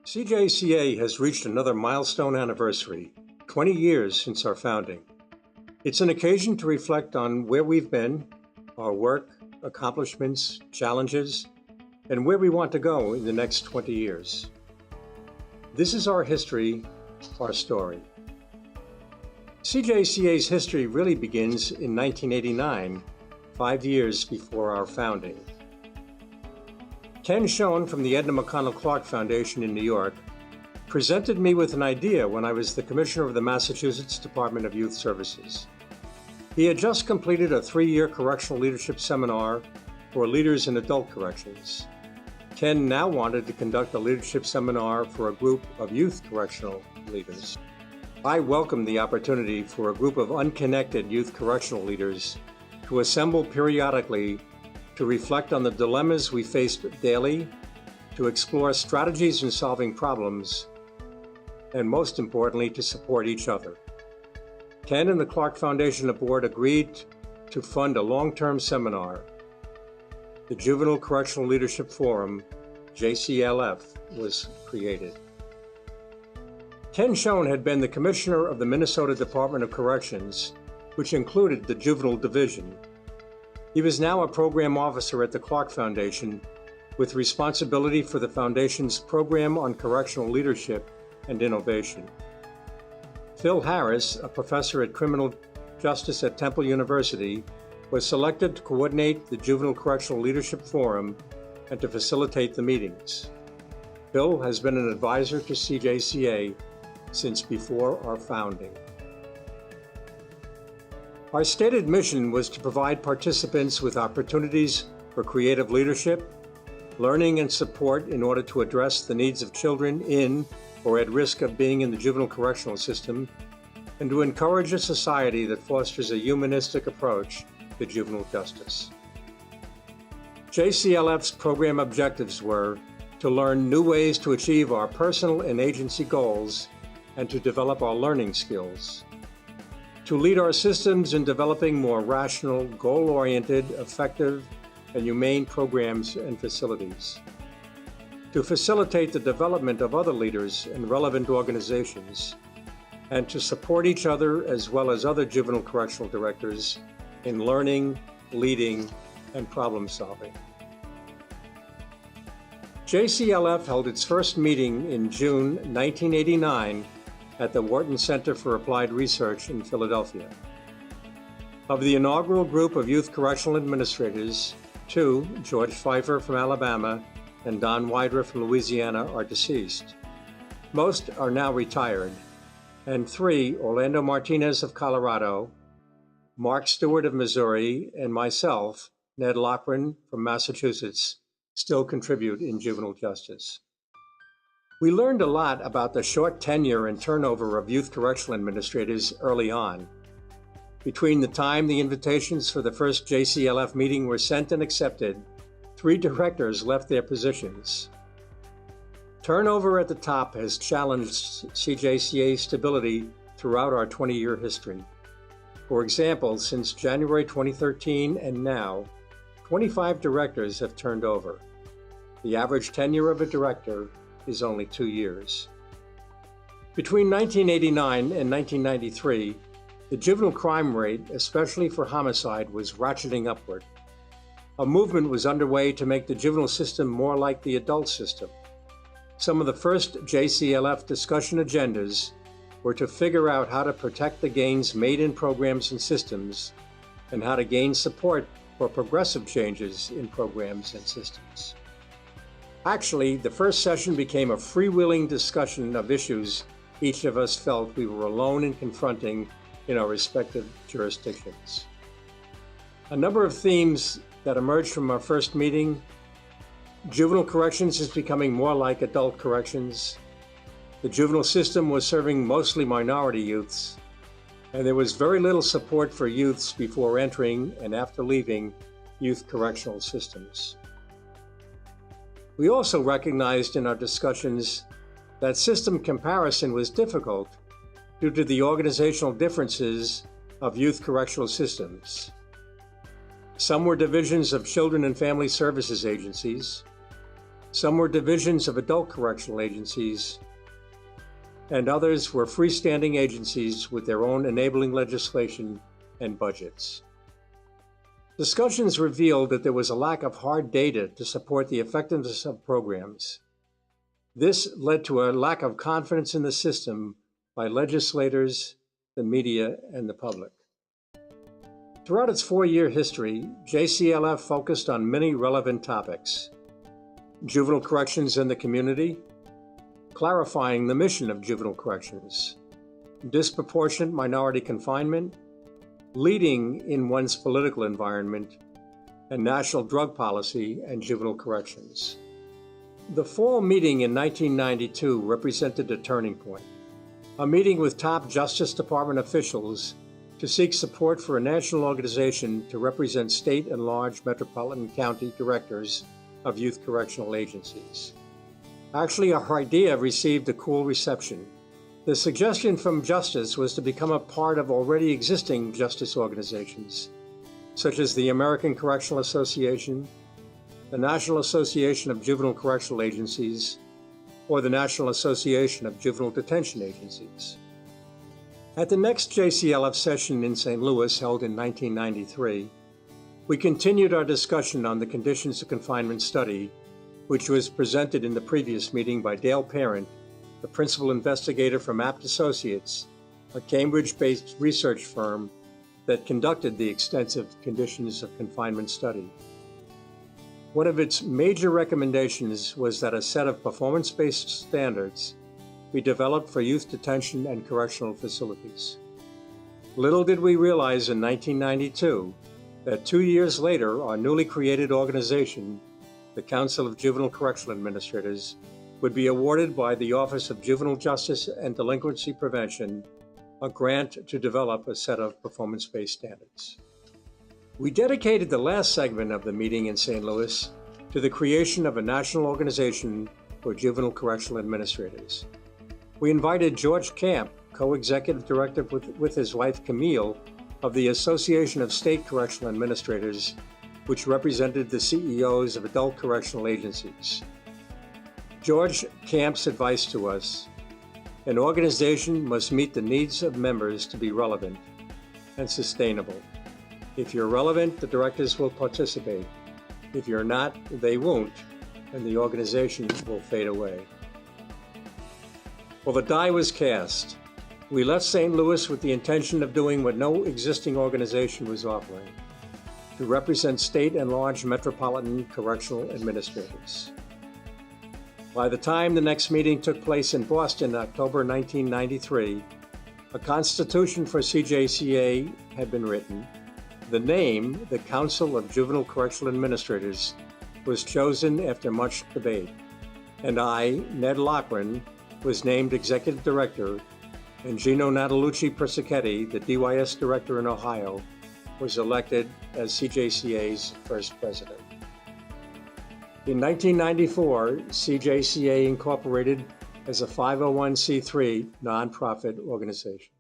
CJCA has reached another milestone anniversary, 20 years since our founding. It's an occasion to reflect on where we've been, our work, accomplishments, challenges, and where we want to go in the next 20 years. This is our history, our story. CJCA's history really begins in 1989, 5 years before our founding. Ken Schoen from the Edna McConnell Clark Foundation in New York presented me with an idea when I was the commissioner of the Massachusetts Department of Youth Services. He had just completed a 3-year correctional leadership seminar for leaders in adult corrections. Ken now wanted to conduct a leadership seminar for a group of youth correctional leaders. I welcomed the opportunity for a group of unconnected youth correctional leaders to assemble periodically to reflect on the dilemmas we faced daily, to explore strategies in solving problems, and most importantly, to support each other. Ken and the Clark Foundation Board agreed to fund a long-term seminar. The Juvenile Correctional Leadership Forum, JCLF, was created. Ken Schoen had been the commissioner of the Minnesota Department of Corrections, which included the Juvenile Division. He was now a program officer at the Clark Foundation with responsibility for the Foundation's program on correctional leadership and innovation. Phil Harris, a professor at criminal justice at Temple University, was selected to coordinate the Juvenile Correctional Leadership Forum and to facilitate the meetings. Phil has been an advisor to CJCA since before our founding. Our stated mission was to provide participants with opportunities for creative leadership, learning, and support in order to address the needs of children in or at risk of being in the juvenile correctional system, and to encourage a society that fosters a humanistic approach to juvenile justice. JCLF's program objectives were to learn new ways to achieve our personal and agency goals and to develop our learning skills, to lead our systems in developing more rational, goal-oriented, effective, and humane programs and facilities, to facilitate the development of other leaders and relevant organizations, and to support each other as well as other juvenile correctional directors in learning, leading, and problem solving. JCLF held its first meeting in June 1989 at the Wharton Center for Applied Research in Philadelphia. Of the inaugural group of youth correctional administrators, 2, George Pfeiffer from Alabama and Don Wider from Louisiana, are deceased. Most are now retired, and 3, Orlando Martinez of Colorado, Mark Stewart of Missouri, and myself, Ned Loughran from Massachusetts, still contribute in juvenile justice. We learned a lot about the short tenure and turnover of youth correctional administrators early on. Between the time the invitations for the first JCLF meeting were sent and accepted, 3 directors left their positions. Turnover at the top has challenged CJCA's stability throughout our 20-year history. For example, since January 2013 and now, 25 directors have turned over. The average tenure of a director is only 2 years. Between 1989 and 1993, the juvenile crime rate, especially for homicide, was ratcheting upward. A movement was underway to make the juvenile system more like the adult system. Some of the first JCLF discussion agendas were to figure out how to protect the gains made in programs and systems, and how to gain support for progressive changes in programs and systems. Actually, the first session became a freewheeling discussion of issues each of us felt we were alone in confronting in our respective jurisdictions. A number of themes that emerged from our first meeting: juvenile corrections is becoming more like adult corrections. The juvenile system was serving mostly minority youths, and there was very little support for youths before entering and after leaving youth correctional systems. We also recognized in our discussions that system comparison was difficult due to the organizational differences of youth correctional systems. Some were divisions of children and family services agencies. Some were divisions of adult correctional agencies, and others were freestanding agencies with their own enabling legislation and budgets. Discussions revealed that there was a lack of hard data to support the effectiveness of programs. This led to a lack of confidence in the system by legislators, the media, and the public. Throughout its 4-year history, JCLF focused on many relevant topics: juvenile corrections in the community, clarifying the mission of juvenile corrections, disproportionate minority confinement, leading in one's political environment, and national drug policy and juvenile corrections. The fall meeting in 1992 represented a turning point, a meeting with top Justice Department officials to seek support for a national organization to represent state and large metropolitan county directors of youth correctional agencies. Actually, our idea received a cool reception. The suggestion from Justice was to become a part of already existing justice organizations, such as the American Correctional Association, the National Association of Juvenile Correctional Agencies, or the National Association of Juvenile Detention Agencies. At the next JCLF session in St. Louis, held in 1993, we continued our discussion on the conditions of confinement study, which was presented in the previous meeting by Dale Parent, the principal investigator from Apt Associates, a Cambridge-based research firm that conducted the extensive conditions of confinement study. One of its major recommendations was that a set of performance-based standards be developed for youth detention and correctional facilities. Little did we realize in 1992 that 2 years later, our newly created organization, the Council of Juvenile Correctional Administrators, would be awarded by the Office of Juvenile Justice and Delinquency Prevention a grant to develop a set of performance-based standards. We dedicated the last segment of the meeting in St. Louis to the creation of a national organization for juvenile correctional administrators. We invited George Camp, co-executive director with his wife Camille, of the Association of State Correctional Administrators, which represented the CEOs of adult correctional agencies. George Camp's advice to us: an organization must meet the needs of members to be relevant and sustainable. If you're relevant, the directors will participate. If you're not, they won't, and the organization will fade away. Well, the die was cast. We left St. Louis with the intention of doing what no existing organization was offering: to represent state and large metropolitan correctional administrators. By the time the next meeting took place in Boston in October 1993, a constitution for CJCA had been written. The name, the Council of Juvenile Correctional Administrators, was chosen after much debate, and I, Ned Loughran, was named Executive Director, and Gino Natalucci Persichetti, the DYS Director in Ohio, was elected as CJCA's first president. In 1994, CJCA incorporated as a 501c3 nonprofit organization.